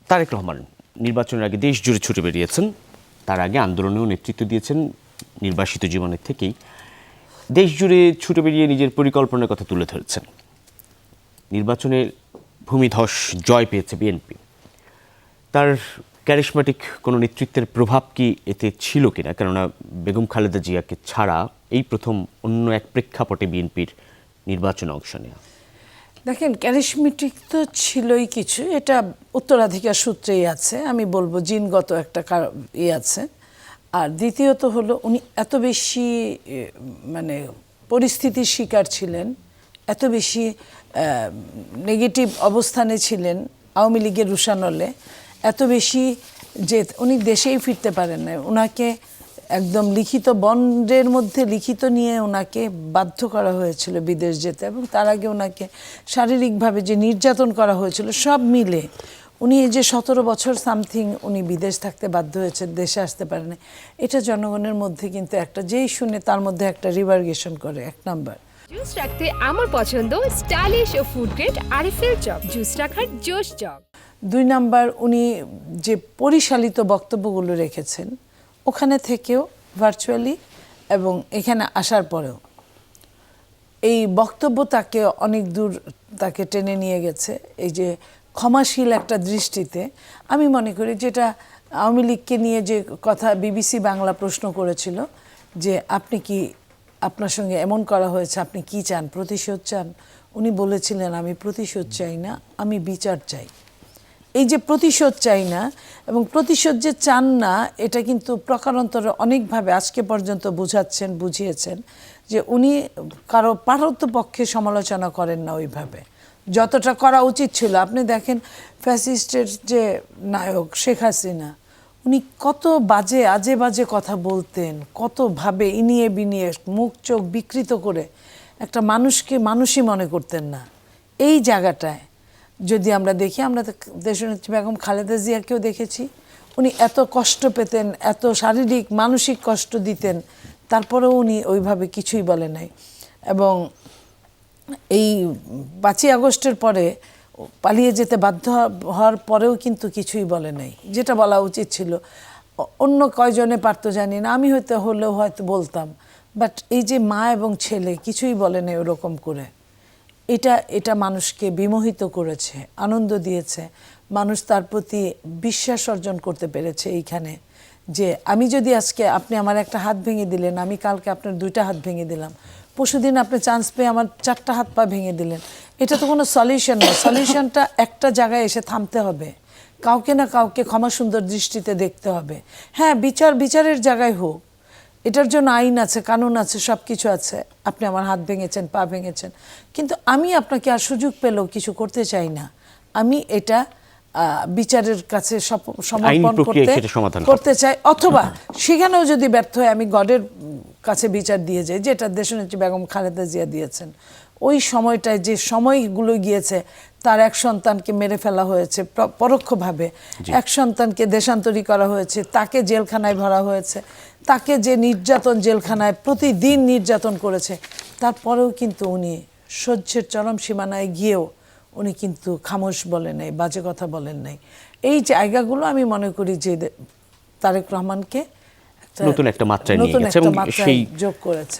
তারেক রহমান নির্বাচনের আগে দেশ জুড়ে ছুটে বেরিয়েছেন, তার আগে আন্দোলনেও নেতৃত্ব দিয়েছেন নির্বাসিত জীবনের থেকেই। দেশ জুড়ে ছুটে বেরিয়ে নিজের পরিকল্পনার কথা তুলে ধরেছেন। নির্বাচনে ভূমিধস জয় পেয়েছে বিএনপি। তার ক্যারিশম্যাটিক কোনো নেতৃত্বের প্রভাব কি এতে ছিল কিনা? কেননা বেগম খালেদা জিয়াকে ছাড়া এই প্রথম অন্য এক প্রেক্ষাপটে বিএনপির নির্বাচনে অংশ নেওয়া। দেখেন, ক্যারিশমেটিক তো ছিলই কিছু, এটা উত্তরাধিকার সূত্রেই আছে, আমি বলবো জিনগত একটা আছে। আর দ্বিতীয়ত হলো উনি এত বেশি মানে পরিস্থিতির শিকার ছিলেন, এত বেশি নেগেটিভ অবস্থানে ছিলেন আওয়ামী লীগের রুশানলে, এত বেশি যে উনি দেশেই ফিরতে পারেন না। ওনাকে একদম লিখিত বন্ডের মধ্যে লিখিত নিয়ে ওনাকে বাধ্য করা হয়েছিল বিদেশ যেতে, এবং তার আগে ওনাকে শারীরিকভাবে যে নির্যাতন করা হয়েছিল সব মিলে উনি এই যে 17 বছর সামথিং উনি বিদেশ থাকতে বাধ্য হয়েছেন, দেশে আসতে পারেন, এটা জনগণের মধ্যে কিন্তু একটা, যেই শুনে তার মধ্যে একটা রিভার্গেশন করে। এক নাম্বার, জুস রাখতে আমার পছন্দ স্টাইলিশ ও ফুড গ্রেড আরএফএল চক। জুস রাখার জোশ চক। 2 নাম্বার, উনি যে পরিশালিত বক্তব্যগুলো রেখেছেন ওখানে থেকেও ভার্চুয়ালি এবং এখানে আসার পরেও এই বক্তব্য তাকে অনেক দূর তাকে টেনে নিয়ে গেছে। এই যে ক্ষমাশীল একটা দৃষ্টিতে, আমি মনে করি যেটা আওয়ামী লীগকে নিয়ে যে কথা বিবিসি বাংলা প্রশ্ন করেছিল যে আপনি কি, আপনার সঙ্গে এমন করা হয়েছে, আপনি কি চান, প্রতিশোধ চান? উনি বলেছিলেন আমি প্রতিশোধ চাই না, আমি বিচার চাই। এই যে প্রতিশোধ চাই না এবং প্রতিশোধ যে চান না, এটা কিন্তু প্রকারান্তরে অনেকভাবে আজকে পর্যন্ত বুঝিয়েছেন যে উনি কারো পারতপক্ষে সমালোচনা করেন না ওইভাবে, যতটা করা উচিত ছিল। আপনি দেখেন ফ্যাসিস্টের যে নায়ক শেখ হাসিনা, উনি কত বাজে আজে বাজে কথা বলতেন, কতভাবে ইনিয়ে বিনিয়ে মুখ চোখ বিকৃত করে একটা মানুষকে মানুষই মনে করতেন না। এই জায়গাটায় যদি আমরা দেখি, আমরা দেশনেত্রী বেগম খালেদা জিয়াকেও দেখেছি, উনি এত কষ্ট পেতেন, এত শারীরিক মানসিক কষ্ট দিতেন, তারপরেও উনি ওইভাবে কিছুই বলে নাই। এবং এই 5ই আগস্টের পরে পালিয়ে যেতে বাধ্য হওয়ার পরেও কিন্তু কিছুই বলে নাই, যেটা বলা উচিত ছিল। অন্য কয়জনে পারতো জানি না, আমি হলেও হয়তো বলতাম, বাট এই যে মা এবং ছেলে কিছুই বলে নাই ওরকম করে, এটা মানুষকে বিমোহিত করেছে, আনন্দ দিয়েছে। মানুষ তার প্রতি বিশ্বাস অর্জন করতে পেরেছে এইখানে, যে আমি যদি আজকে, আপনি আমার একটা হাত ভেঙে দিলেন, আমি কালকে আপনার 2টা হাত ভেঙে দিলাম, পরশুদিন আপনি চান্স পেয়ে আমার 4টা হাত পা ভেঙে দিলেন, এটা তো কোনো সলিউশন না। সলিউশনটা একটা জায়গায় এসে থামতে হবে, কাউকে না কাউকে ক্ষমা সুন্দর দৃষ্টিতে দেখতে হবে। হ্যাঁ, বিচারের জায়গায় হোক, এটার জন্য আইন আছে, কানুন আছে, সব কিছু আছে। আপনি আমার হাত ভেঙেছেন, পা ভেঙেছেন, কিন্তু আমি আপনাকে আর সুযোগ পেলেও কিছু করতে চাই না। আমি এটা বিচারের কাছে সমর্পণ করতে চাই, অথবা সেখানেও যদি ব্যর্থ হয় আমি গডের কাছে বিচার দিয়ে যাই, যেটা দেশনেত্রী বেগম খালেদা জিয়া দিয়েছেন। ওই সময়টায় যে সময়গুলো গিয়েছে, তার এক সন্তানকে মেরে ফেলা হয়েছে পরোক্ষভাবে, এক সন্তানকে দেশান্তরী করা হয়েছে, তাকে জেলখানায় ভরা হয়েছে, তাকে যে নির্যাতন, জেলখানায় প্রতিদিন নির্যাতন করেছে, তারপরেও কিন্তু উনি সহ্যের চরম সীমানায় গিয়েও উনি কিন্তু খামোশ বলেন নাই, বাজে কথা বলেন নাই। এই জায়গাগুলো আমি মনে করি যে তারেক রহমানকে নতুন একটা মাত্রায় নিয়ে গেছে এবং সেই যোগ করেছে।